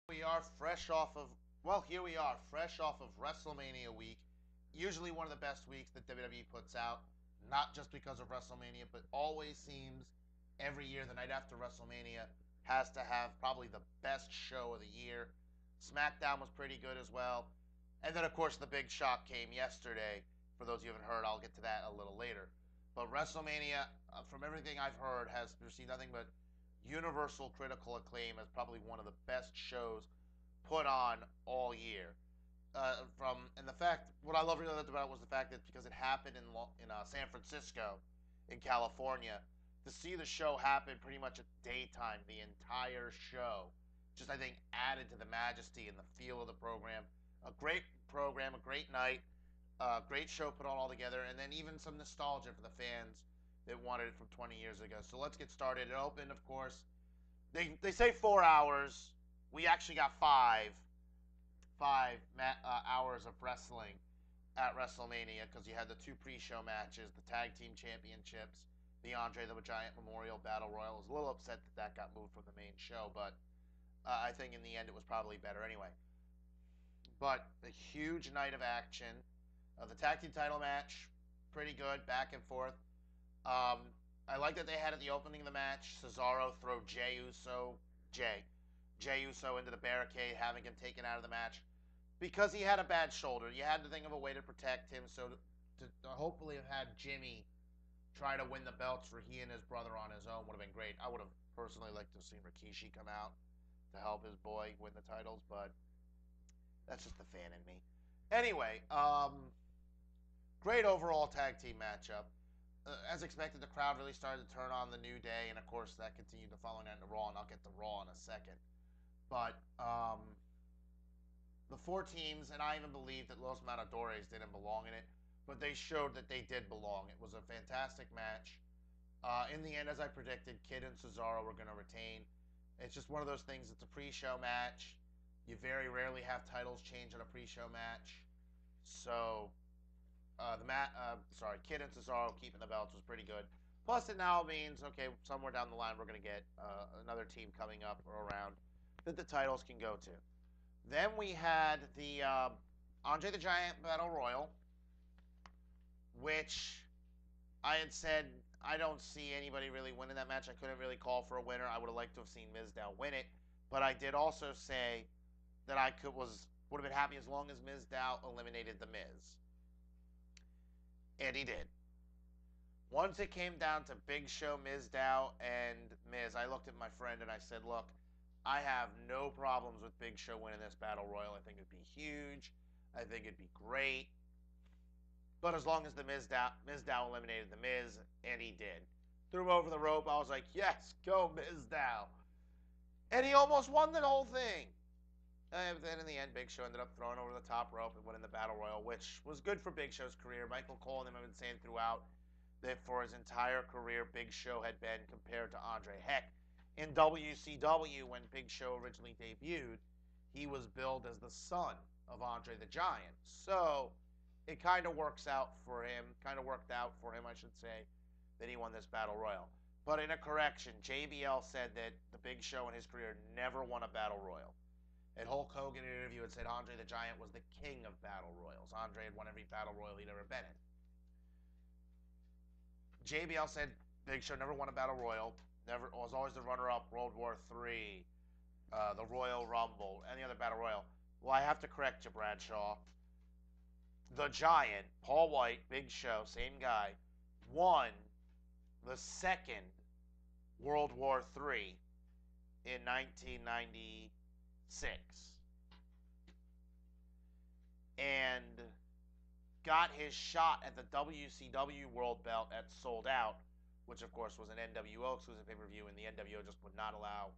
We are fresh off of well, here we are, fresh off of WrestleMania week. Usually one of the best weeks that WWE puts out, not just because of WrestleMania, but always seems every year the night after WrestleMania has to have probably the best show of the year. SmackDown was pretty good as well. And then of course the big shock came yesterday. For those of you who haven't heard, I'll get to that a little later. But WrestleMania, from everything I've heard, has received nothing but universal critical acclaim as probably one of the best shows put on all year. And the fact, what I love really about it was the fact that because it happened in San Francisco, in California, to see the show happen pretty much at daytime, the entire show, just I think added to the majesty and the feel of the program. A great program, a great night, a great show put on all together, and then even some nostalgia for the fans that wanted it from 20 years ago. So let's get started. It opened, of course. They say 4 hours. We actually got five hours of wrestling at WrestleMania because you had the two pre-show matches, the tag team championships, the Andre the Giant Memorial Battle Royal. I was a little upset that that got moved from the main show, but I think in the end it was probably better anyway. But a huge night of action. The tag team title match, pretty good, back and forth. I like that they had at the opening of the match Cesaro throw Jay Uso into the barricade, having him taken out of the match because he had a bad shoulder. You had to think of a way to protect him, so to hopefully have had Jimmy try to win the belts for he and his brother on his own would have been great. I would have personally liked to have seen Rikishi come out to help his boy win the titles, but that's just the fan in me. Anyway, great overall tag team matchup. As expected, the crowd really started to turn on the New Day, and of course that continued the following night into Raw, and I'll get to Raw in a second. But the four teams, and I even believe that Los Matadores didn't belong in it, but they showed that they did belong. It was a fantastic match. In the end, as I predicted, Kid and Cesaro were going to retain. It's just one of those things. It's a pre-show match. You very rarely have titles change in a pre-show match. So Kid and Cesaro keeping the belts was pretty good. Plus, it now means, okay, somewhere down the line, we're going to get another team coming up or around that the titles can go to. Then we had the Andre the Giant Battle Royal, which I had said I don't see anybody really winning that match. I couldn't really call for a winner. I would have liked to have seen Mizdow win it, but I did also say that would have been happy as long as Mizdow eliminated the Miz. And he did. Once it came down to Big Show, Mizdow, and Miz, I looked at my friend and I said, look, I have no problems with Big Show winning this Battle Royal. I think it'd be huge. I think it'd be great. But as long as the Mizdow eliminated the Miz, and he did. Threw him over the rope. I was like, yes, go Mizdow. And he almost won the whole thing. And then in the end, Big Show ended up throwing over the top rope and winning the Battle Royal, which was good for Big Show's career. Michael Cole and him have been saying throughout that for his entire career, Big Show had been compared to Andre. Heck, in WCW, when Big Show originally debuted, he was billed as the son of Andre the Giant. So it kind of worked out for him, I should say, that he won this Battle Royal. But in a correction, JBL said that the Big Show in his career never won a Battle Royal. And Hulk Hogan in an interview had said Andre the Giant was the king of Battle Royals. Andre had won every Battle Royal he'd ever been in. JBL said Big Show never won a Battle Royal. Never was always the runner-up. World War III, the Royal Rumble, any other Battle Royal. Well, I have to correct you, Bradshaw. The Giant, Paul White, Big Show, same guy, won the second World War III in 1996. And got his shot at the WCW World Belt at Sold Out, which of course was an NWO exclusive pay-per-view, and the NWO just would not allow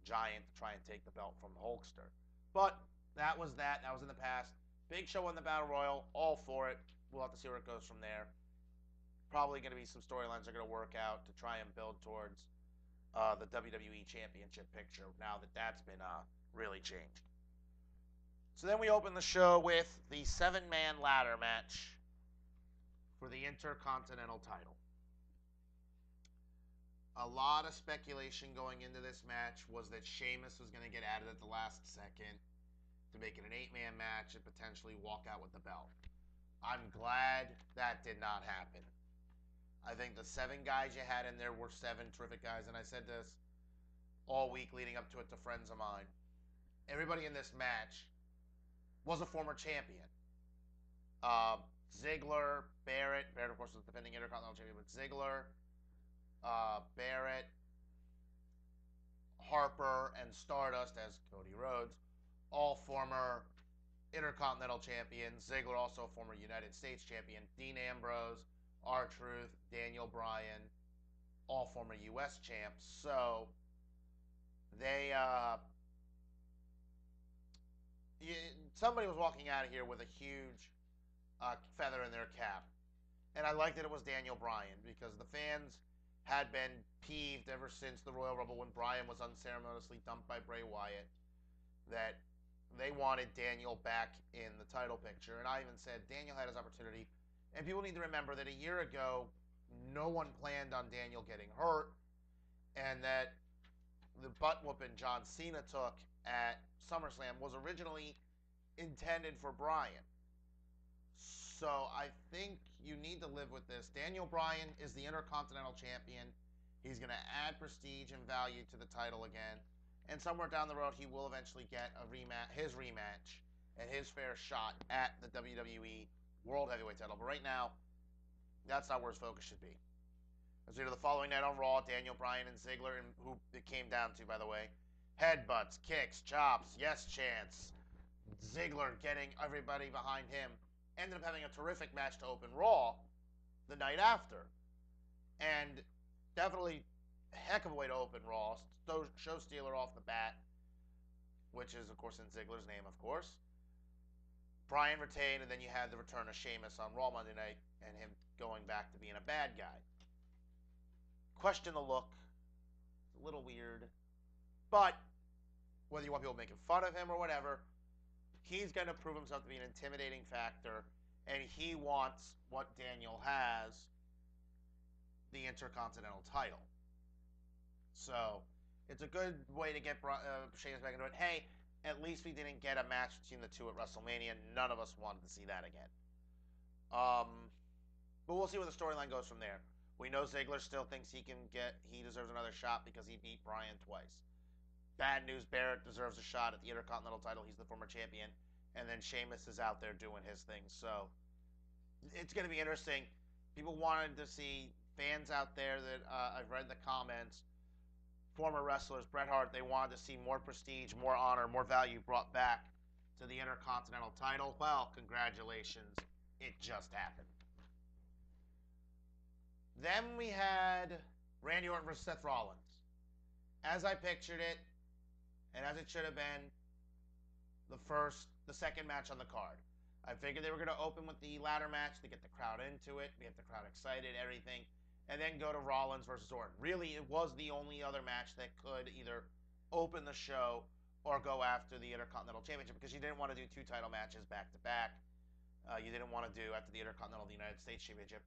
Giant to try and take the belt from Hulkster. But that was that. That was in the past. Big Show won the Battle Royal. All for it. We'll have to see where it goes from there. Probably going to be some storylines that are going to work out to try and build towards the WWE Championship picture now that that's been really changed. So then we open the show with the 7-man ladder match. for the Intercontinental Title. A lot of speculation going into this match was that Sheamus was going to get added at the last second to make it an 8-man match and potentially walk out with the belt. I'm glad that did not happen. I think the 7 guys you had in there were 7 terrific guys, and I said this all week leading up to it to friends of mine. Everybody in this match was a former champion. Ziggler, Barrett, of course was the defending Intercontinental champion, but Ziggler, Barrett, Harper, and Stardust as Cody Rhodes, all former Intercontinental champions. Ziggler also a former United States champion. Dean Ambrose, R-Truth, Daniel Bryan, all former U.S. champs. So they somebody was walking out of here with a huge feather in their cap. And I liked that it was Daniel Bryan because the fans had been peeved ever since the Royal Rumble when Bryan was unceremoniously dumped by Bray Wyatt that they wanted Daniel back in the title picture. And I even said Daniel had his opportunity. And people need to remember that a year ago, no one planned on Daniel getting hurt. And that the butt whooping John Cena took at SummerSlam was originally intended for Bryan. So I think you need to live with this. Daniel Bryan is the Intercontinental Champion. He's going to add prestige and value to the title again. And somewhere down the road, he will eventually get his rematch and his fair shot at the WWE World Heavyweight title. But right now, that's not where his focus should be. As we do the following night on Raw, Daniel Bryan and Ziggler, and who it came down to, by the way, headbutts, kicks, chops, yes chants. Ziggler getting everybody behind him. Ended up having a terrific match to open Raw the night after. And definitely a heck of a way to open Raw. Show stealer off the bat, which is, of course, in Ziggler's name, of course. Bryan retained, and then you had the return of Sheamus on Raw Monday night and him going back to being a bad guy. Question the look. It's a little weird. But whether you want people making fun of him or whatever, he's going to prove himself to be an intimidating factor, and he wants what Daniel has, the Intercontinental title. So it's a good way to get Sheamus back into it. Hey, at least we didn't get a match between the two at WrestleMania. None of us wanted to see that again. But we'll see where the storyline goes from there. We know Ziggler still thinks he deserves another shot because he beat Bryan twice. Bad news, Barrett deserves a shot at the Intercontinental title. He's the former champion. And then Sheamus is out there doing his thing. So it's going to be interesting. People wanted to see, fans out there that I've read the comments, former wrestlers, Bret Hart, they wanted to see more prestige, more honor, more value brought back to the Intercontinental title. Well, congratulations. It just happened. Then we had Randy Orton versus Seth Rollins. As I pictured it, and as it should have been, the second match on the card. I figured they were going to open with the ladder match to get the crowd into it, get the crowd excited, everything, and then go to Rollins versus Orton. Really, it was the only other match that could either open the show or go after the Intercontinental Championship because you didn't want to do 2 title matches back to back. You didn't want to do after the Intercontinental the United States Championship,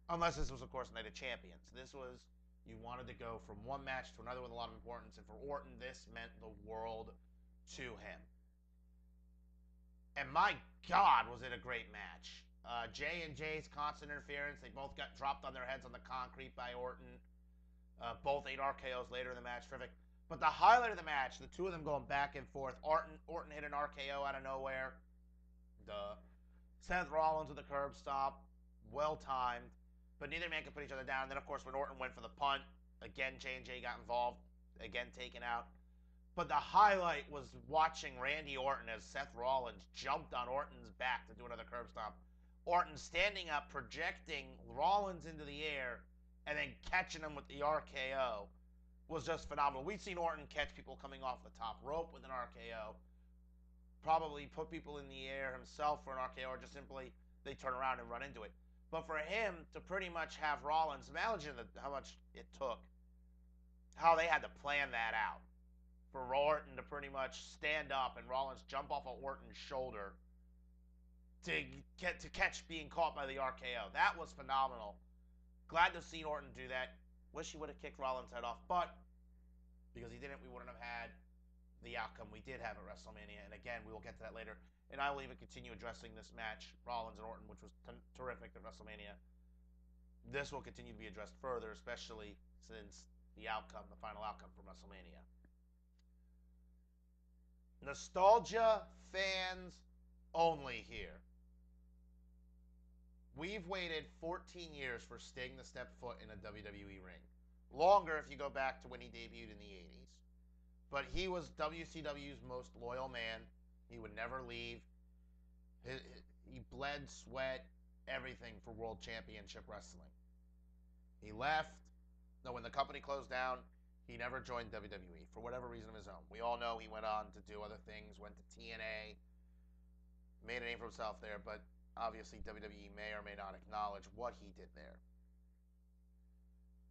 unless this was, of course, Night of Champions. This was, you wanted to go from one match to another with a lot of importance, and for Orton, this meant the world to him. And my God, was it a great match. J&J's constant interference. They both got dropped on their heads on the concrete by Orton. Both 8 RKOs later in the match. Terrific. But the highlight of the match, the two of them going back and forth. Orton hit an RKO out of nowhere. Seth Rollins with a curb stop. Well timed. But neither man could put each other down. And then, of course, when Orton went for the punt, again, J&J got involved. Again, taken out. But the highlight was watching Randy Orton as Seth Rollins jumped on Orton's back to do another curb stomp. Orton standing up, projecting Rollins into the air, and then catching him with the RKO was just phenomenal. We've seen Orton catch people coming off the top rope with an RKO, probably put people in the air himself for an RKO, or just simply they turn around and run into it. But for him to pretty much have Rollins, imagine how much it took, how they had to plan that out. For Orton to pretty much stand up and Rollins jump off of Orton's shoulder to catch being caught by the RKO. That was phenomenal. Glad to see Orton do that. Wish he would have kicked Rollins' head off, but because he didn't, we wouldn't have had the outcome we did have at WrestleMania. And again, we will get to that later. And I will even continue addressing this match, Rollins and Orton, which was terrific at WrestleMania. This will continue to be addressed further, especially since the outcome, the final outcome from WrestleMania. Nostalgia fans only here. We've waited 14 years for Sting to step foot in a WWE ring. Longer if you go back to when he debuted in the 80s. But he was WCW's most loyal man. He would never leave. He bled, sweat, everything for World Championship Wrestling. He left. No, when the company closed down, he never joined WWE for whatever reason of his own. We all know he went on to do other things, went to TNA, made a name for himself there, but obviously WWE may or may not acknowledge what he did there.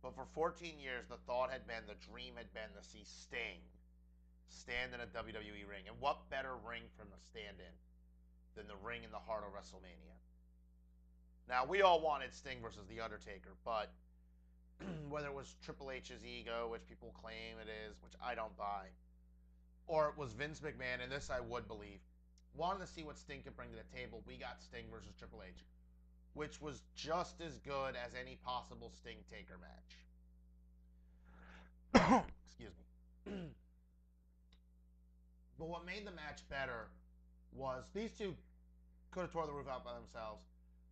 But for 14 years, the thought had been, the dream had been to see Sting stand in a WWE ring. And what better ring for him to stand in than the ring in the heart of WrestleMania? Now, we all wanted Sting versus The Undertaker, but whether it was Triple H's ego, which people claim it is, which I don't buy, or it was Vince McMahon, and this I would believe, wanted to see what Sting could bring to the table, we got Sting versus Triple H, which was just as good as any possible Sting-Taker match. Excuse me. But what made the match better was these two could have tore the roof out by themselves,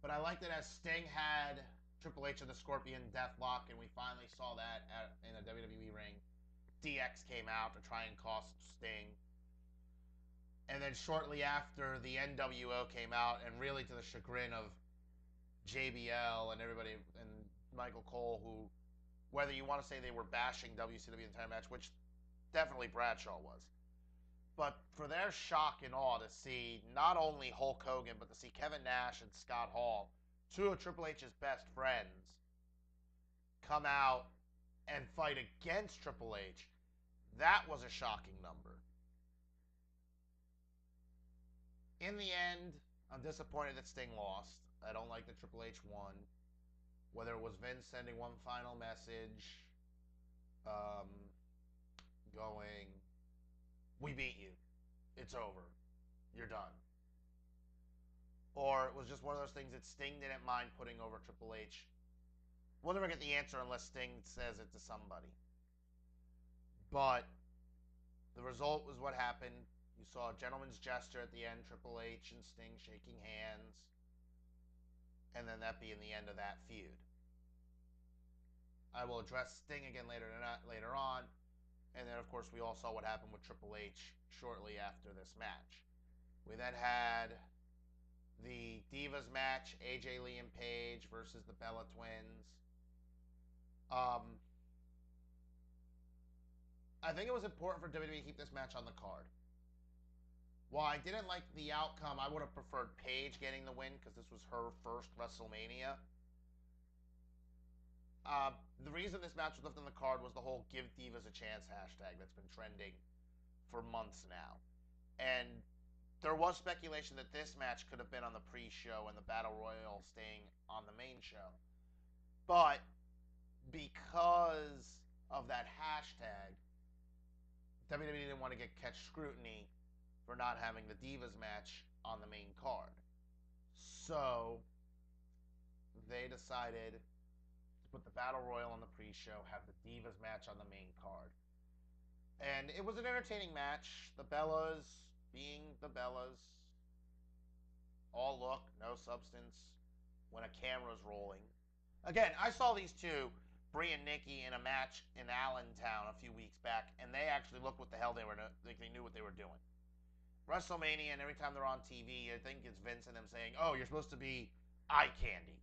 but I liked it as Sting had Triple H and the Scorpion Deathlock, and we finally saw that in a WWE ring. DX came out to try and cost Sting. And then shortly after, the NWO came out, and really to the chagrin of JBL and everybody, and Michael Cole, who, whether you want to say they were bashing WCW the entire match, which definitely Bradshaw was, but for their shock and awe to see not only Hulk Hogan, but to see Kevin Nash and Scott Hall, two of Triple H's best friends, come out and fight against Triple H, that was a shocking number. In the end, I'm disappointed that Sting lost. I don't like that Triple H won. Whether it was Vince sending one final message, going, we beat you. It's over. You're done. Or it was just one of those things that Sting didn't mind putting over Triple H. We'll never get the answer unless Sting says it to somebody. But the result was what happened. You saw a gentleman's gesture at the end, Triple H and Sting shaking hands. And then that being the end of that feud. I will address Sting again later on. And then, of course, we all saw what happened with Triple H shortly after this match. We then had the Divas match, AJ Lee and Paige versus the Bella Twins. I think it was important for WWE to keep this match on the card. While I didn't like the outcome, I would have preferred Paige getting the win because this was her first WrestleMania. The reason this match was left on the card was the whole Give Divas a Chance hashtag that's been trending for months now. And there was speculation that this match could have been on the pre-show and the Battle Royal staying on the main show. But because of that hashtag, WWE didn't want to catch scrutiny for not having the Divas match on the main card. So they decided to put the Battle Royal on the pre-show, have the Divas match on the main card. And it was an entertaining match. The Bellas being the Bellas. All look, no substance when a camera's rolling. Again, I saw these two, Brie and Nikki, in a match in Allentown a few weeks back, and they actually looked what the hell they were doing. Like they knew what they were doing. WrestleMania, and every time they're on TV, I think it's Vince and them saying, oh, you're supposed to be eye candy.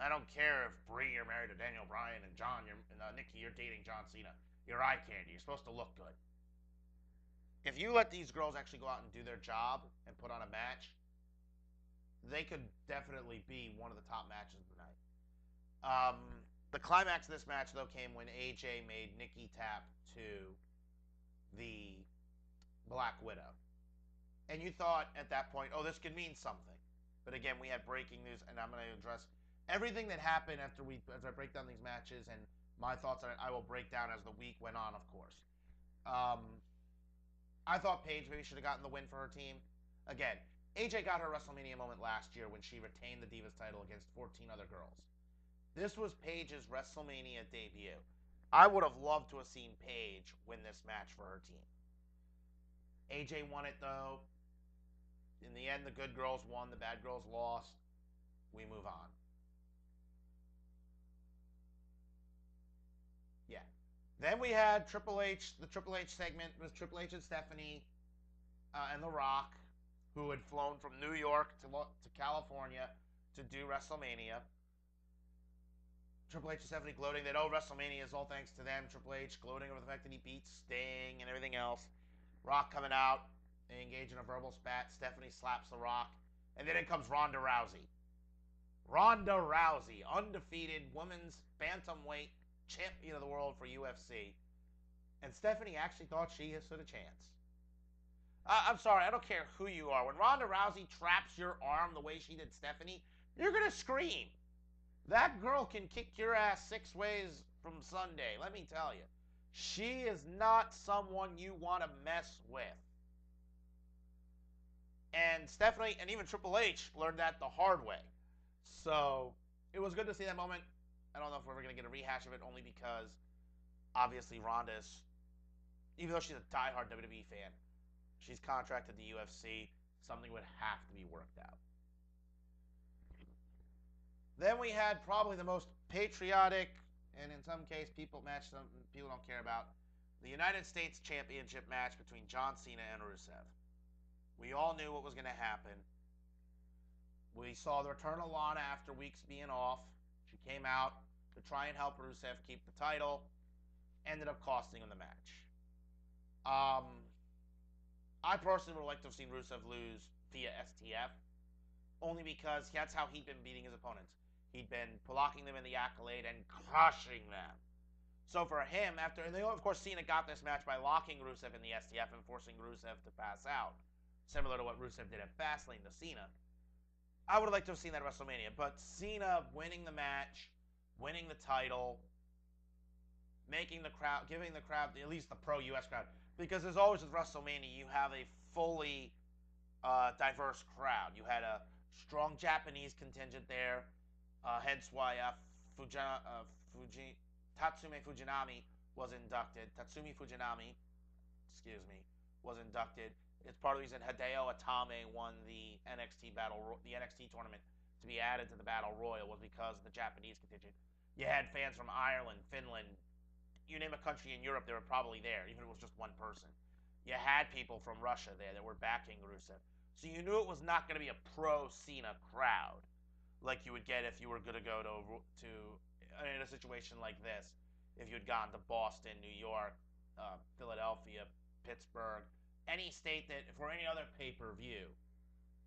I don't care if Brie, you're married to Daniel Bryan, and John, Nikki, you're dating John Cena. You're eye candy. You're supposed to look good. If you let these girls actually go out and do their job and put on a match, they could definitely be one of the top matches of the night. The climax of this match, though, came when AJ made Nikki tap to the Black Widow. And you thought at that point, oh, this could mean something. But again, we had breaking news, and I'm going to address everything that happened as I break down these matches and My thoughts on it I will break down as the week went on, of course. Um, I thought Paige maybe should have gotten the win for her team. Again, AJ got her WrestleMania moment last year when she retained the Divas title against 14 other girls. This was Paige's WrestleMania debut. I would have loved to have seen Paige win this match for her team. AJ won it though. In the end, the good girls won, the bad girls lost. We move on. Yeah. Then we had Triple H. The Triple H segment was Triple H and Stephanie and The Rock, who had flown from New York to California to do WrestleMania. Triple H and Stephanie gloating that, oh, WrestleMania is all thanks to them. Triple H gloating over the fact that he beat Sting and everything else. Rock coming out, they engage in a verbal spat. Stephanie slaps The Rock. And then in comes Ronda Rousey. Ronda Rousey, undefeated women's bantamweight champion of the world for UFC. And Stephanie actually thought she stood a chance. I'm sorry, I don't care who you are. When Ronda Rousey traps your arm the way she did Stephanie, you're going to scream. That girl can kick your ass 6 ways from Sunday, let me tell you. She is not someone you want to mess with. And Stephanie and even Triple H learned that the hard way. So it was good to see that moment. I don't know if we're ever going to get a rehash of it, only because obviously Ronda's, even though she's a diehard WWE fan, she's contracted to UFC. Something would have to be worked out. Then we had probably the most patriotic, and in some case people don't care about, the United States Championship match between John Cena and Rusev. We all knew what was going to happen. We saw the return of Lana after weeks being off. She came out to try and help Rusev keep the title. Ended up costing him the match. I personally would like to have seen Rusev lose via STF, only because that's how he'd been beating his opponents. He'd been blocking them in the Accolade and crushing them. So for him, and of course Cena got this match by locking Rusev in the STF and forcing Rusev to pass out, similar to what Rusev did at Fastlane to Cena. I would have liked to have seen that at WrestleMania, but Cena winning the match, winning the title, making the crowd, giving the crowd, at least the pro-US crowd, because as always with WrestleMania, you have a fully diverse crowd. You had a strong Japanese contingent there, hence why Tatsumi Fujinami was inducted. Was inducted. It's part of the reason Hideo Itami won the NXT tournament to be added to the Battle Royal, was because of the Japanese contingent. You had fans from Ireland, Finland, you name a country in Europe, they were probably there, even if it was just one person. You had people from Russia there that were backing Rusev. So you knew it was not going to be a pro-Cena crowd like you would get if you were going to go to in a situation like this. If you had gone to Boston, New York, Philadelphia, Pittsburgh, any state that, for any other pay-per-view,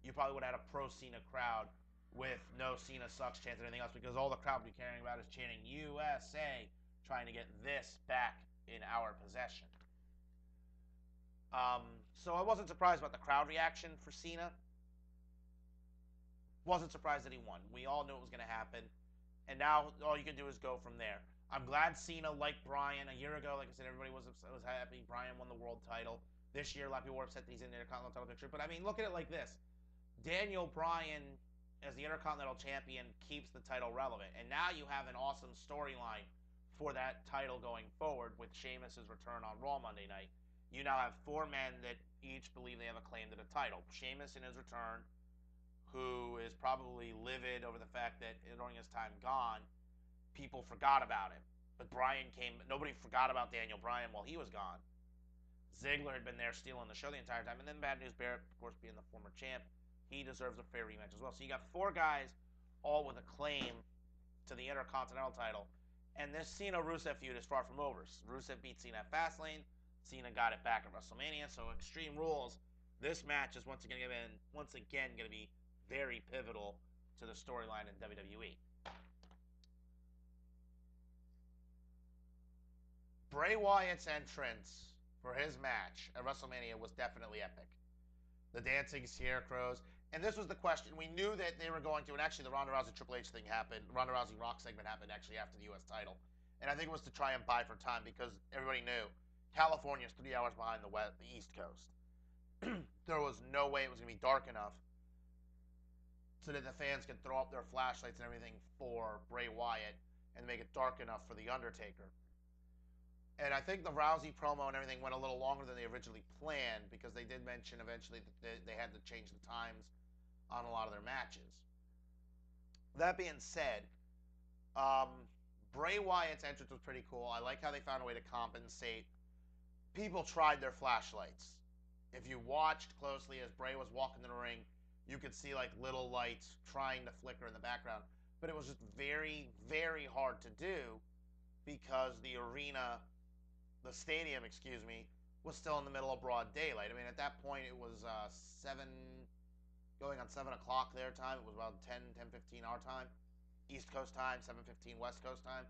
you probably would have had a pro-Cena crowd with no Cena sucks chance and anything else, because all the crowd would be caring about is chanting USA, trying to get this back in our possession. So I wasn't surprised about the crowd reaction for Cena. Wasn't surprised that he won. We all knew it was going to happen. And now all you can do is go from there. I'm glad Cena, like Bryan, a year ago, like I said, everybody was happy Bryan won the world title. This year, a lot of people were upset that he's in the Intercontinental title picture. But I mean, look at it like this. Daniel Bryan, as the Intercontinental Champion, keeps the title relevant. And now you have an awesome storyline for that title going forward with Sheamus' return on Raw Monday night. You now have 4 men that each believe they have a claim to the title. Sheamus in his return, who is probably livid over the fact that during his time gone, people forgot about him. But Bryan came, nobody forgot about Daniel Bryan while he was gone. Ziggler had been there stealing the show the entire time. And then Bad News Barrett, of course, being the former champ, he deserves a fair rematch as well. So you got 4 guys all with a claim to the Intercontinental title. And this Cena-Rusev feud is far from over. Rusev beat Cena at Fastlane. Cena got it back at WrestleMania. So Extreme Rules, this match is once again going to be very pivotal to the storyline in WWE. Bray Wyatt's entrance for his match at WrestleMania was definitely epic. The dancing scarecrows. And this was the question. We knew that they were going to, and actually the Ronda Rousey Triple H thing happened. Ronda Rousey Rock segment happened actually after the U.S. title. And I think it was to try and buy for time because everybody knew California is 3 hours behind the East Coast. There was no way it was going to be dark enough so that the fans could throw up their flashlights and everything for Bray Wyatt and make it dark enough for The Undertaker. And I think the Rousey promo and everything went a little longer than they originally planned because they did mention eventually that they had to change the times on a lot of their matches. That being said, um, Bray Wyatt's entrance was pretty cool. I like how they found a way to compensate. People tried their flashlights. If you watched closely as Bray was walking in the ring, you could see like little lights trying to flicker in the background. But it was just very, very hard to do because the stadium, was still in the middle of broad daylight. I mean, at that point, it was 7, going on 7 o'clock their time. It was about 10:15 our time, East Coast time, 7:15 West Coast time.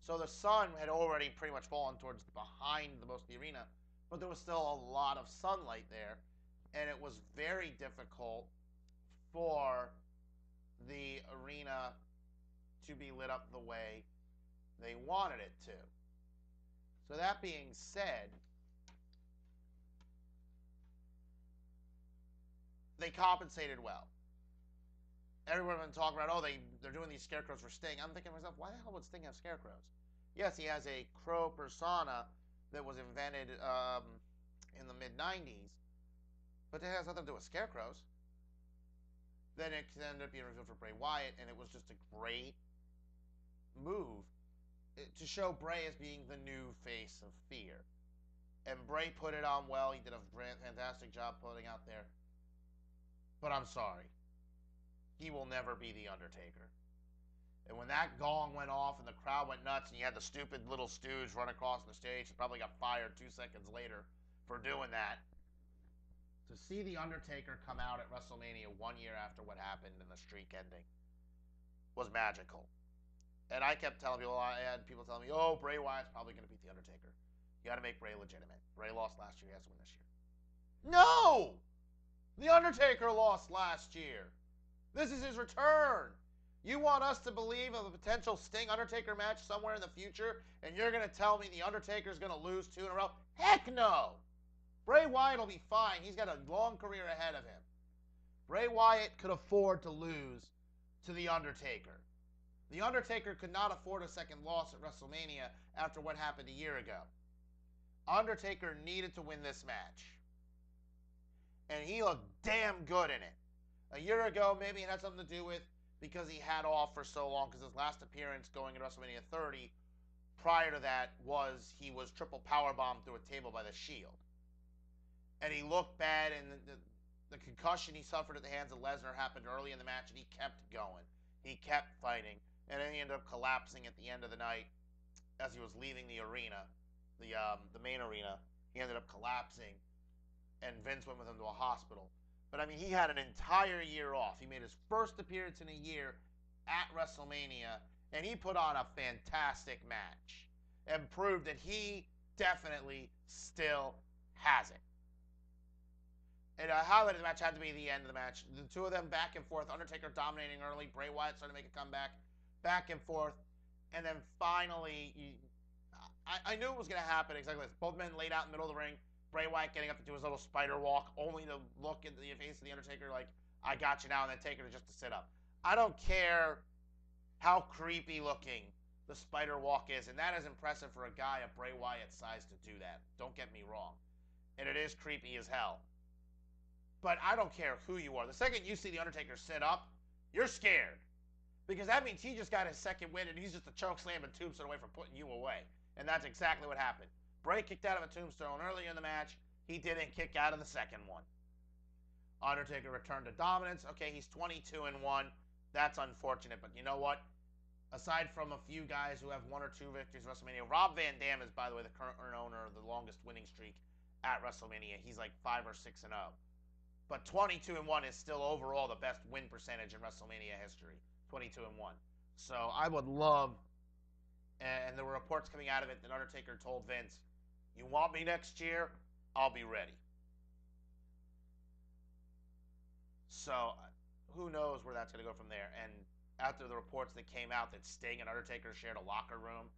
So the sun had already pretty much fallen towards behind the most of the arena, but there was still a lot of sunlight there, and it was very difficult for the arena to be lit up the way they wanted it to. So that being said, they compensated well. Everyone been talking about, they're doing these scarecrows for Sting. I'm thinking to myself, why the hell would Sting have scarecrows? Yes, he has a crow persona that was invented in the mid-90s, but it has nothing to do with scarecrows. Then it ended up being reserved for Bray Wyatt, and it was just a great move to show Bray as being the new face of fear. And Bray put it on well. He did a fantastic job putting out there. But I'm sorry. He will never be The Undertaker. And when that gong went off and the crowd went nuts and you had the stupid little stooge run across the stage, he probably got fired 2 seconds later for doing that. To see The Undertaker come out at WrestleMania 1 year after what happened and the streak ending was magical. And I kept telling people, I had people telling me, Bray Wyatt's probably going to beat The Undertaker. You got to make Bray legitimate. Bray lost last year. He has to win this year. No! The Undertaker lost last year. This is his return. You want us to believe of a potential Sting-Undertaker match somewhere in the future, and you're going to tell me The Undertaker's going to lose 2 in a row? Heck no! Bray Wyatt will be fine. He's got a long career ahead of him. Bray Wyatt could afford to lose to The Undertaker. The Undertaker could not afford a second loss at WrestleMania after what happened a year ago. Undertaker needed to win this match. And he looked damn good in it. A year ago, maybe it had something to do with because he had off for so long, because his last appearance going to WrestleMania 30, prior to that, he was triple powerbombed through a table by the Shield. And he looked bad, and the concussion he suffered at the hands of Lesnar happened early in the match, and he kept going. He kept fighting, and then he ended up collapsing at the end of the night as he was leaving the arena, the main arena. He ended up collapsing, and Vince went with him to a hospital. But, I mean, he had an entire year off. He made his first appearance in a year at WrestleMania, and he put on a fantastic match and proved that he definitely still has it. And a highlight of the match had to be the end of the match. The two of them back and forth. Undertaker dominating early. Bray Wyatt started to make a comeback. Back and forth. And then finally, I knew it was going to happen exactly this. Both men laid out in the middle of the ring. Bray Wyatt getting up to do his little spider walk, only to look into the face of the Undertaker like, I got you now, and then take her just to sit up. I don't care how creepy looking the spider walk is, and that is impressive for a guy of Bray Wyatt's size to do that. Don't get me wrong. And it is creepy as hell. But I don't care who you are. The second you see the Undertaker sit up, you're scared. Because that means he just got his second win, and he's just a choke slam and tombstone away from putting you away. And that's exactly what happened. Bray kicked out of a tombstone earlier in the match. He didn't kick out of the second one. Undertaker returned to dominance. Okay, he's 22-1. That's unfortunate, but you know what? Aside from a few guys who have 1 or 2 victories at WrestleMania, Rob Van Dam is, by the way, the current owner of the longest winning streak at WrestleMania. He's like 5 or 6-0. But 22-1 is still overall the best win percentage in WrestleMania history. 22-1. So I would love, and there were reports coming out of it that Undertaker told Vince, you want me next year? I'll be ready. So who knows where that's going to go from there. And after the reports that came out that Sting and Undertaker shared a locker room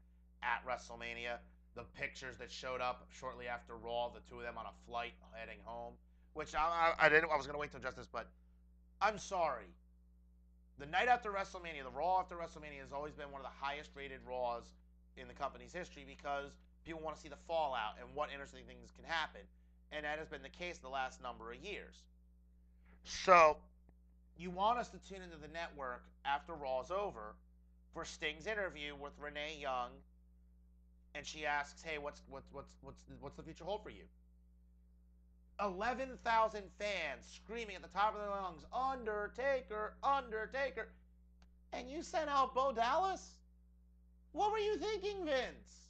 at WrestleMania. The pictures that showed up shortly after Raw, the two of them on a flight heading home, which I didn't. I was gonna wait to address this, but I'm sorry. The night after WrestleMania, the Raw after WrestleMania has always been one of the highest rated Raws in the company's history because people want to see the fallout and what interesting things can happen. And that has been the case the last number of years. So, you want us to tune into the network after Raw's over for Sting's interview with Renee Young, and she asks, "Hey, what's the future hold for you?" 11,000 fans screaming at the top of their lungs, "Undertaker, Undertaker." And you sent out Bo Dallas? What were you thinking, Vince?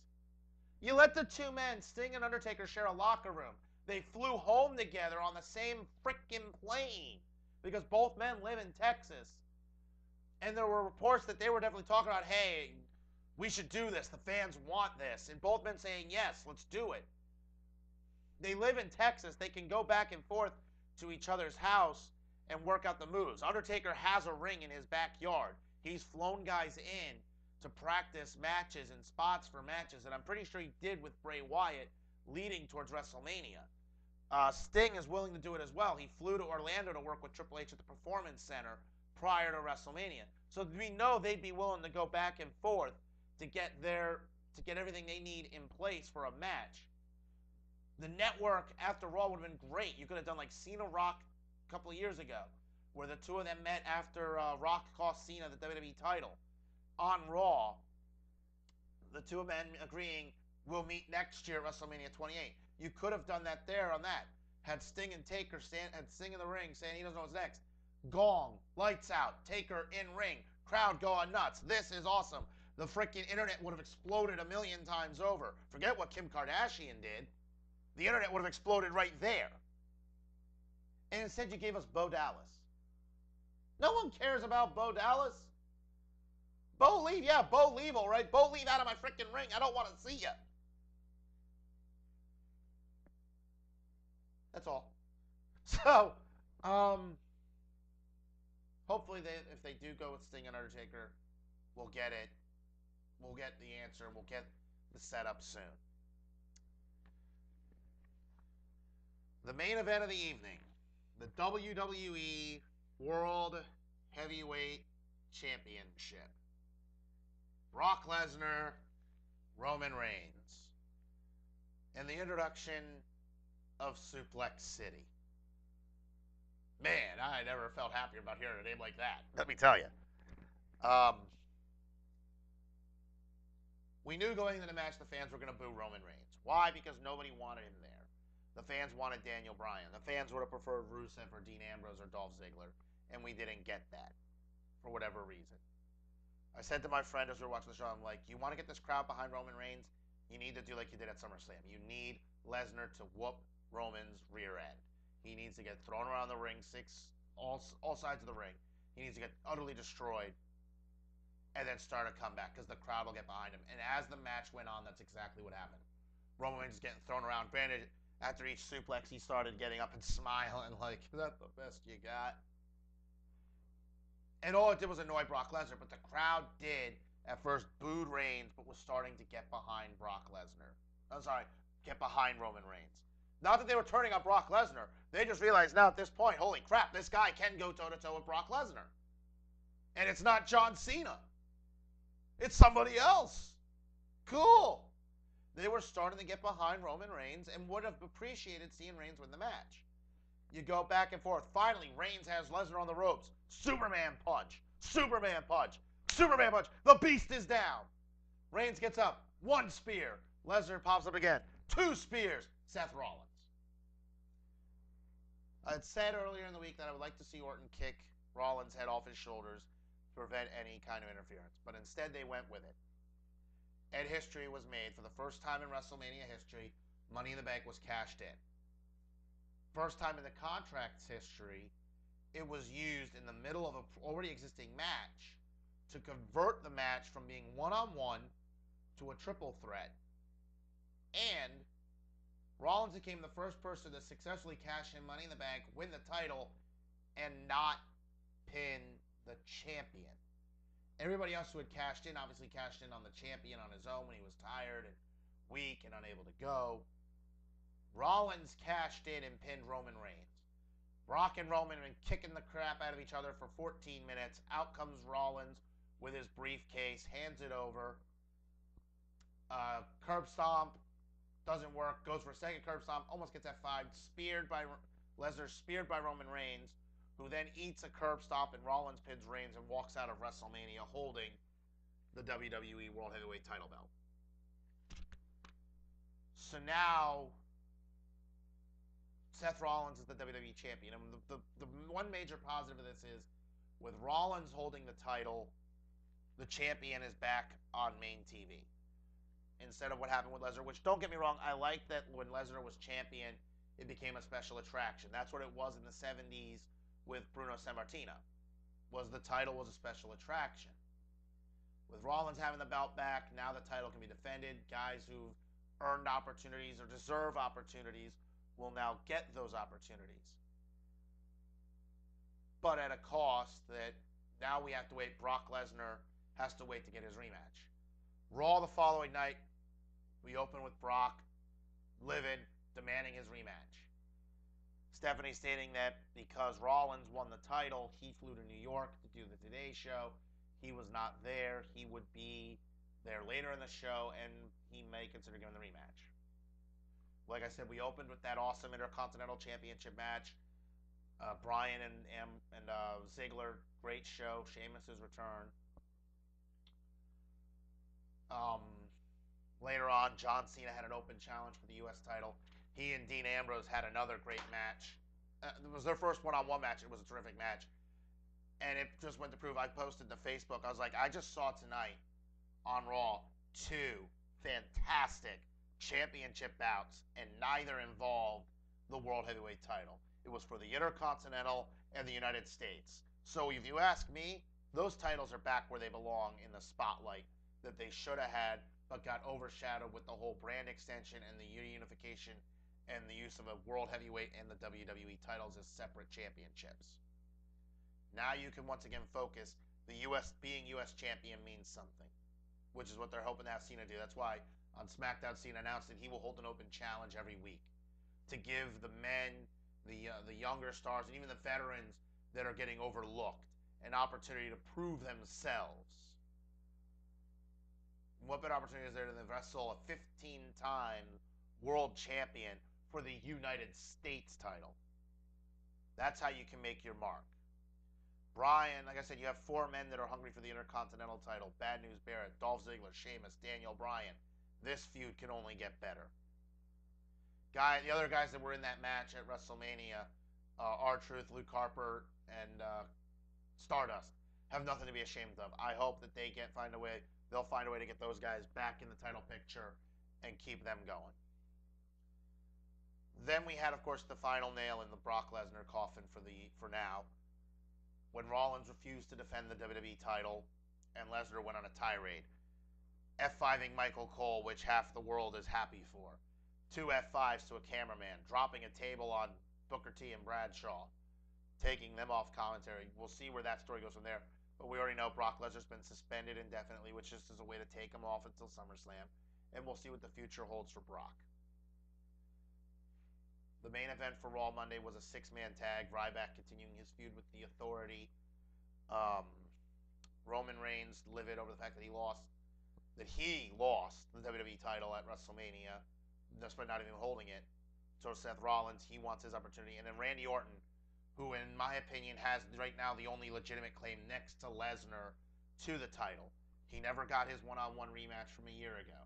You let the two men, Sting and Undertaker, share a locker room. They flew home together on the same freaking plane because both men live in Texas. And there were reports that they were definitely talking about, hey, we should do this. The fans want this. And both men saying, yes, let's do it. They live in Texas. They can go back and forth to each other's house and work out the moves. Undertaker has a ring in his backyard. He's flown guys in to practice matches and spots for matches, and I'm pretty sure he did with Bray Wyatt leading towards WrestleMania. Sting is willing to do it as well. He flew to Orlando to work with Triple H at the Performance Center prior to WrestleMania. So we know they'd be willing to go back and forth to get everything they need in place for a match. The network after Raw would have been great. You could have done like Cena Rock a couple of years ago, where the two of them met after Rock cost Cena the WWE title on Raw. The two men agreeing we'll meet next year at WrestleMania 28. You could have done that there on that. Had Sting and Taker had Sting in the ring saying he doesn't know what's next. Gong, lights out, Taker in ring, crowd going nuts. This is awesome. The freaking internet would have exploded a million times over. Forget what Kim Kardashian did. The internet would have exploded right there. And instead you gave us Bo Dallas. No one cares about Bo Dallas. Bo leave, yeah, Bo leave, all right. Bo leave out of my freaking ring. I don't want to see you. That's all. So, hopefully if they do go with Sting and Undertaker, we'll get it. We'll get the answer. We'll get the setup soon. The main event of the evening, the WWE World Heavyweight Championship. Brock Lesnar, Roman Reigns. And the introduction of Suplex City. Man, I never felt happier about hearing a name like that. Let me tell you. We knew going into the match the fans were going to boo Roman Reigns. Why? Because nobody wanted him there. The fans wanted Daniel Bryan. The fans would have preferred Rusev or Dean Ambrose or Dolph Ziggler, and we didn't get that for whatever reason. I said to my friend as we were watching the show, I'm like, you want to get this crowd behind Roman Reigns? You need to do like you did at SummerSlam. You need Lesnar to whoop Roman's rear end. He needs to get thrown around the ring, all sides of the ring. He needs to get utterly destroyed and then start a comeback because the crowd will get behind him. And as the match went on, that's exactly what happened. Roman Reigns is getting thrown around. Granted, after each suplex, he started getting up and smiling like, that's the best you got. And all it did was annoy Brock Lesnar, but the crowd did at first booed Reigns, but was starting to get behind Brock Lesnar. I'm sorry, get behind Roman Reigns. Not that they were turning on Brock Lesnar. They just realized now at this point, holy crap, this guy can go toe-to-toe with Brock Lesnar. And it's not John Cena. It's somebody else. Cool. They were starting to get behind Roman Reigns and would have appreciated seeing Reigns win the match. You go back and forth. Finally, Reigns has Lesnar on the ropes. Superman punch. Superman punch. Superman punch. The beast is down. Reigns gets up. One spear. Lesnar pops up again. Two spears. Seth Rollins. I had said earlier in the week that I would like to see Orton kick Rollins' head off his shoulders to prevent any kind of interference. But instead, they went with it. And history was made. For the first time in WrestleMania history, Money in the Bank was cashed in. First time in the contract's history, it was used in the middle of an already existing match to convert the match from being one-on-one to a triple threat. And Rollins became the first person to successfully cash in Money in the Bank, win the title, and not pin the champion. Everybody else who had cashed in obviously cashed in on the champion on his own when he was tired and weak and unable to go. Rollins cashed in and pinned Roman Reigns. Brock and Roman have been kicking the crap out of each other for 14 minutes. Out comes Rollins with his briefcase, hands it over. Curb stomp, doesn't work. Goes for a second curb stomp, almost gets F5'd. Lesnar speared by Roman Reigns, who then eats a curb stomp, and Rollins pins Reigns and walks out of WrestleMania holding the WWE World Heavyweight title belt. So now Seth Rollins is the WWE champion. And the one major positive of this is, with Rollins holding the title, the champion is back on main TV. Instead of what happened with Lesnar, which, don't get me wrong, I like that when Lesnar was champion, it became a special attraction. That's what it was in the 70s with Bruno Sammartino, was the title was a special attraction. With Rollins having the belt back, now the title can be defended. Guys who've earned opportunities or deserve opportunities will now get those opportunities. But at a cost that now we have to wait. Brock Lesnar has to wait to get his rematch. Raw the following night, we open with Brock, livid, demanding his rematch. Stephanie stating that because Rollins won the title, he flew to New York to do the Today Show. He was not there. He would be there later in the show, and he may consider giving the rematch. Like I said, we opened with that awesome Intercontinental Championship match. Bryan and Ziggler, great show. Sheamus' return. Later on, John Cena had an open challenge for the U.S. title. He and Dean Ambrose had another great match. It was their first one-on-one match. It was a terrific match. And it just went to prove, I posted to Facebook, I was like, I just saw tonight on Raw 2 fantastic championship bouts, and neither involved the World Heavyweight title. It was for the Intercontinental and the United States. So if you ask me, those titles are back where they belong, in the spotlight that they should have had, but got overshadowed with the whole brand extension and the unification and the use of a World Heavyweight and the WWE titles as separate championships. Now you can once again focus. The U.S. being U.S. champion means something, which is what they're hoping to have Cena do. That's why on SmackDown, Cena announced that he will hold an open challenge every week to give the men, the younger stars, and even the veterans that are getting overlooked an opportunity to prove themselves. What better opportunity is there than to wrestle a 15-time world champion for the United States title? That's how you can make your mark. Bryan, like I said, you have 4 men that are hungry for the Intercontinental title. Bad News Barrett, Dolph Ziggler, Sheamus, Daniel Bryan. This feud can only get better. The other guys that were in that match at WrestleMania, R-Truth, Luke Harper, and Stardust, have nothing to be ashamed of. I hope that they'll find a way to get those guys back in the title picture and keep them going. Then we had, of course, the final nail in the Brock Lesnar coffin for now, when Rollins refused to defend the WWE title and Lesnar went on a tirade, F5ing Michael Cole, which half the world is happy for. 2 F5s to a cameraman, dropping a table on Booker T and Bradshaw, taking them off commentary. We'll see where that story goes from there. But we already know Brock Lesnar's been suspended indefinitely, which just is a way to take him off until SummerSlam. And we'll see what the future holds for Brock. The main event for Raw Monday was a 6-man tag. Ryback continuing his feud with the Authority. Roman Reigns livid over the fact that he lost the WWE title at WrestleMania, despite not even holding it. So Seth Rollins, he wants his opportunity. And then Randy Orton, who in my opinion has right now the only legitimate claim next to Lesnar to the title. He never got his one-on-one rematch from a year ago.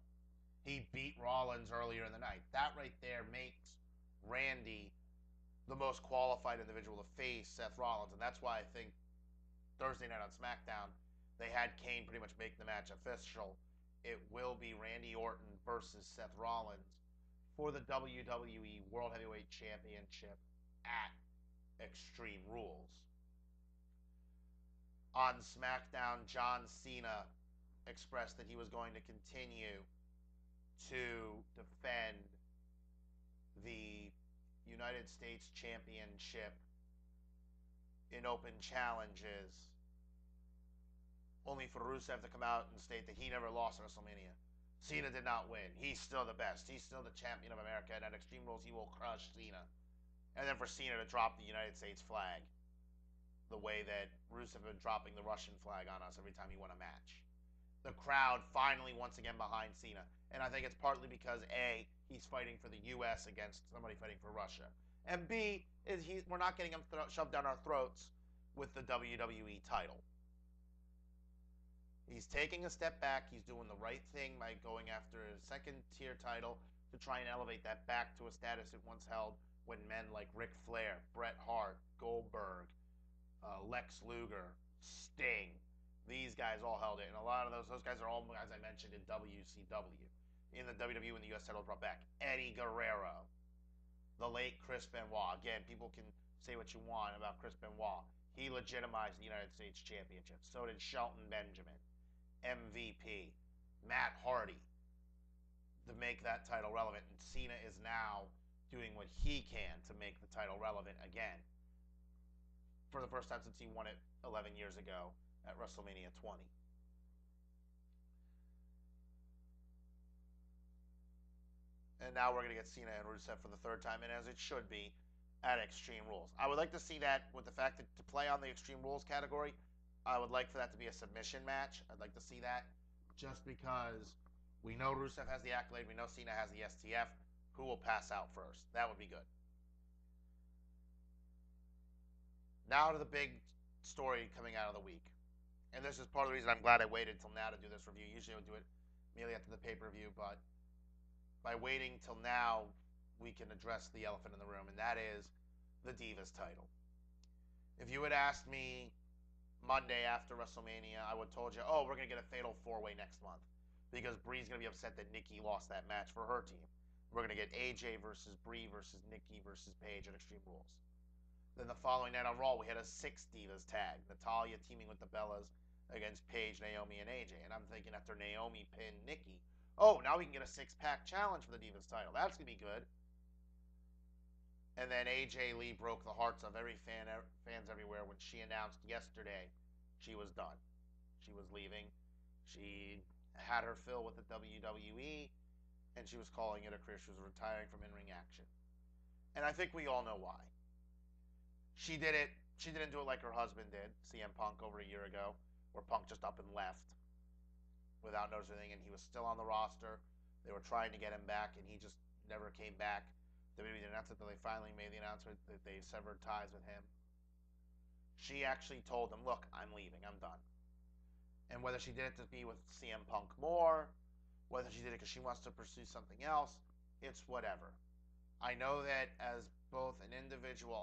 He beat Rollins earlier in the night. That right there makes Randy the most qualified individual to face Seth Rollins. And that's why I think Thursday night on SmackDown, they had Kane pretty much make the match official. It will be Randy Orton versus Seth Rollins for the WWE World Heavyweight Championship at Extreme Rules. On SmackDown, John Cena expressed that he was going to continue to defend the United States Championship in open challenges only for Rusev to come out and state that he never lost at WrestleMania. Cena did not win. He's still the best. He's still the champion of America, and at Extreme Rules, he will crush Cena. And then for Cena to drop the United States flag the way that Rusev had been dropping the Russian flag on us every time he won a match. The crowd finally once again behind Cena. And I think it's partly because A, he's fighting for the US against somebody fighting for Russia. And B, is we're not getting him shoved down our throats with the WWE title. He's taking a step back. He's doing the right thing by going after a second tier title to try and elevate that back to a status it once held when men like Ric Flair, Bret Hart, Goldberg, Lex Luger, Sting, these guys all held it. And a lot of those guys are all guys I mentioned in WCW. In the WWE when the US title brought back. Eddie Guerrero, the late Chris Benoit. Again, people can say what you want about Chris Benoit. He legitimized the United States Championship. So did Shelton Benjamin, MVP, Matt Hardy, to make that title relevant. And Cena is now doing what he can to make the title relevant again. For the first time since he won it 11 years ago at WrestleMania 20. And now we're going to get Cena and Rusev for the third time, and as it should be, at Extreme Rules. I would like to see that with the fact that to play on the Extreme Rules category, I would like for that to be a submission match. I'd like to see that just because we know Rusev has the accolade, we know Cena has the STF. Who will pass out first? That would be good. Now to the big story coming out of the week. And this is part of the reason I'm glad I waited until now to do this review. Usually I would do it immediately after the pay-per-view, but by waiting till now, we can address the elephant in the room, and that is the Divas title. If you had asked me Monday after WrestleMania, I would have told you, oh, we're going to get a fatal four-way next month because Brie's going to be upset that Nikki lost that match for her team. We're going to get AJ versus Brie versus Nikki versus Paige at Extreme Rules. Then the following night on Raw, we had a 6 Divas tag. Natalya teaming with the Bellas against Paige, Naomi, and AJ. And I'm thinking after Naomi pinned Nikki, oh, now we can get a 6-pack challenge for the Divas title. That's going to be good. And then AJ Lee broke the hearts of every fans everywhere when she announced yesterday she was done. She was leaving. She had her fill with the WWE, and she was calling it a career. She was retiring from in-ring action. And I think we all know why. She did it. She didn't do it like her husband did, CM Punk, over a year ago, where Punk just up and left without noticing anything, and he was still on the roster. They were trying to get him back, and he just never came back. WWE announced it, that they finally made the announcement that they severed ties with him. She actually told them, look, I'm leaving. I'm done. And whether she did it to be with CM Punk more, whether she did it because she wants to pursue something else, it's whatever. I know that as both an individual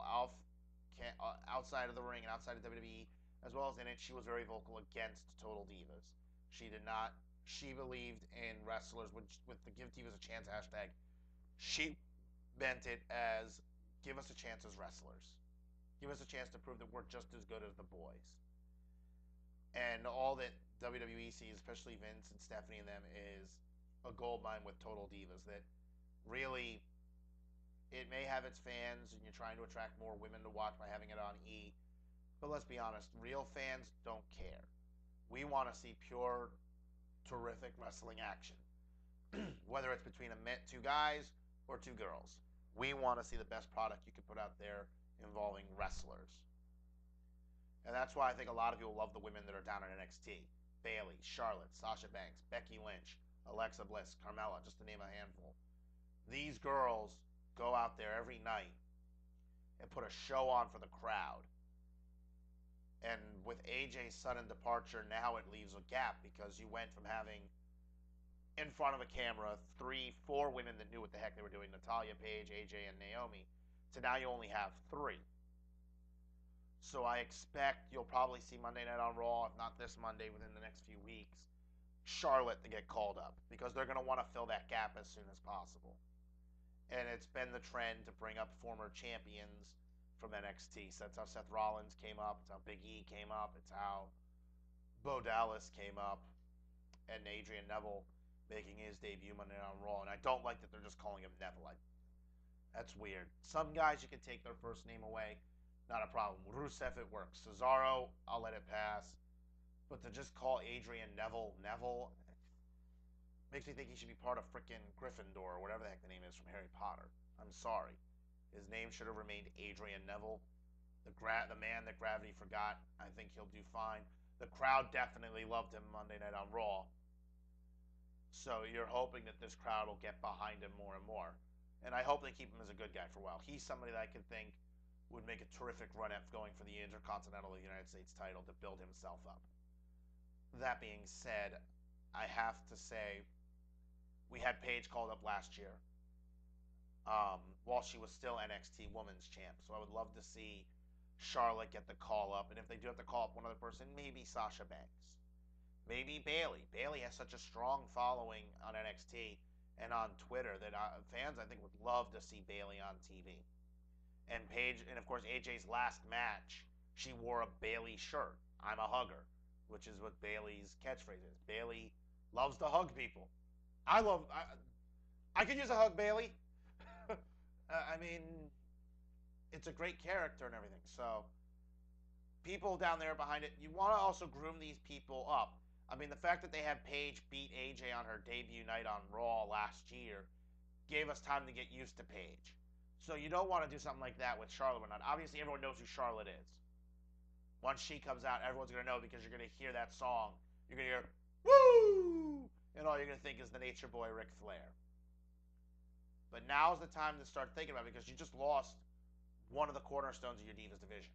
outside of the ring and outside of WWE, as well as in it, she was very vocal against Total Divas. She did not. She believed in wrestlers with the Give Divas a Chance hashtag. She meant it as give us a chance as wrestlers. Give us a chance to prove that we're just as good as the boys. And all that WWE sees, especially Vince and Stephanie and them, is a gold mine with Total Divas. That really, it may have its fans, and you're trying to attract more women to watch by having it on E. But let's be honest, real fans don't care. We want to see pure, terrific wrestling action. Whether it's between two guys or two girls. We want to see the best product you can put out there involving wrestlers. And that's why I think a lot of people love the women that are down in NXT. Bayley, Charlotte, Sasha Banks, Becky Lynch, Alexa Bliss, Carmella, just to name a handful. These girls go out there every night and put a show on for the crowd. And with AJ's sudden departure, now it leaves a gap because you went from having in front of a camera 3, 4 women that knew what the heck they were doing, Natalya, Paige, AJ, and Naomi, to now you only have 3. So I expect you'll probably see Monday Night on Raw, if not this Monday, within the next few weeks, Charlotte to get called up because they're going to want to fill that gap as soon as possible. And it's been the trend to bring up former champions from NXT. So that's how Seth Rollins came up. It's how Big E came up. It's how Bo Dallas came up. And Adrian Neville making his debut Monday Night on Raw. And I don't like that they're just calling him Neville. That's weird. Some guys you can take their first name away. Not a problem. Rusev, it works. Cesaro, I'll let it pass. But to just call Adrian Neville makes me think he should be part of frickin' Gryffindor or whatever the heck the name is from Harry Potter. I'm sorry. His name should have remained Adrian Neville. The man that gravity forgot. I think he'll do fine. The crowd definitely loved him Monday Night on Raw. So you're hoping that this crowd will get behind him more and more. And I hope they keep him as a good guy for a while. He's somebody that I could think would make a terrific run at going for the Intercontinental United States title to build himself up. That being said, I have to say, we had Paige called up last year while she was still NXT Women's Champ. So I would love to see Charlotte get the call up. And if they do have to call up one other person, maybe Sasha Banks. Maybe Bayley. Bayley has such a strong following on NXT and on Twitter that fans, I think, would love to see Bayley on TV. And Paige, and of course, AJ's last match, she wore a Bayley shirt. I'm a hugger, which is what Bayley's catchphrase is. Bayley loves to hug people. I could use a hug, Bayley. I mean, it's a great character and everything. So, people down there behind it, you want to also groom these people up. I mean, the fact that they had Paige beat AJ on her debut night on Raw last year gave us time to get used to Paige. So you don't want to do something like that with Charlotte or not. Obviously, everyone knows who Charlotte is. Once she comes out, everyone's going to know because you're going to hear that song. You're going to hear, woo! And all you're going to think is the Nature Boy Ric Flair. But now's the time to start thinking about it because you just lost one of the cornerstones of your Divas division.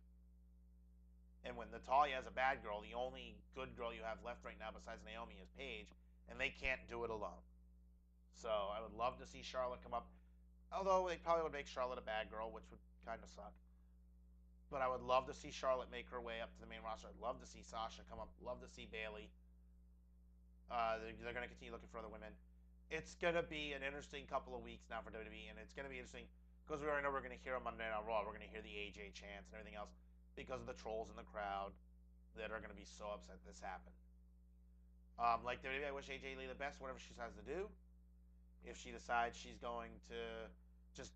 And when Natalya is a bad girl, the only good girl you have left right now besides Naomi is Paige, and they can't do it alone. So I would love to see Charlotte come up. Although they probably would make Charlotte a bad girl, which would kind of suck. But I would love to see Charlotte make her way up to the main roster. I'd love to see Sasha come up. Love to see Bayley. They're going to continue looking for other women. It's going to be an interesting couple of weeks now for WWE, and it's going to be interesting because we already know we're going to hear on Monday Night Raw. We're going to hear the AJ chants and everything else because of the trolls in the crowd that are going to be so upset this happened. Like WWE, I wish AJ Lee the best, whatever she decides to do. If she decides she's going to just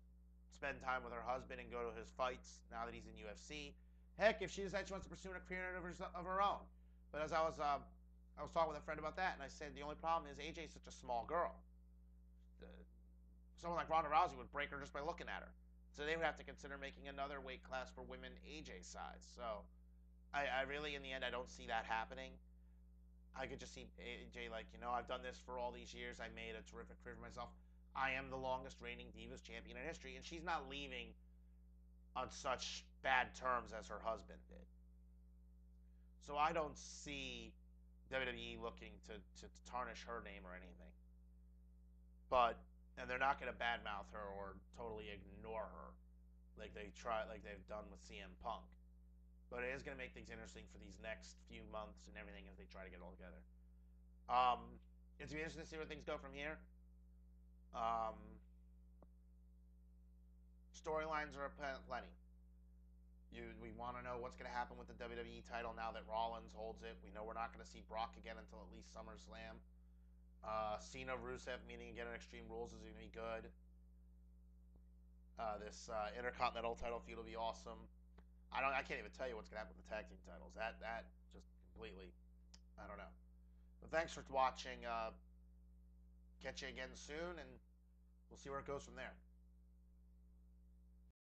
spend time with her husband and go to his fights now that he's in UFC. Heck, if she decides she wants to pursue a career of her own. But as I was talking with a friend about that, and I said the only problem is AJ's such a small girl. Someone like Ronda Rousey would break her just by looking at her. So they would have to consider making another weight class for women AJ size. So I really, in the end, I don't see that happening. I could just see AJ like, I've done this for all these years. I made a terrific career for myself. I am the longest reigning Divas champion in history, and she's not leaving on such bad terms as her husband did. So I don't see WWE looking to tarnish her name or anything. And they're not going to badmouth her or totally ignore her like they've done with CM Punk. But it is going to make things interesting for these next few months and everything as they try to get it all together. It's going to be interesting to see where things go from here. Storylines are plenty. We want to know what's going to happen with the WWE title now that Rollins holds it. We know we're not going to see Brock again until at least SummerSlam. Cena Rusev meeting again in Extreme Rules is going to be good. This Intercontinental title feud will be awesome. I can't even tell you what's going to happen with the tag team titles. That just completely, I don't know. But thanks for watching. Catch you again soon, and we'll see where it goes from there.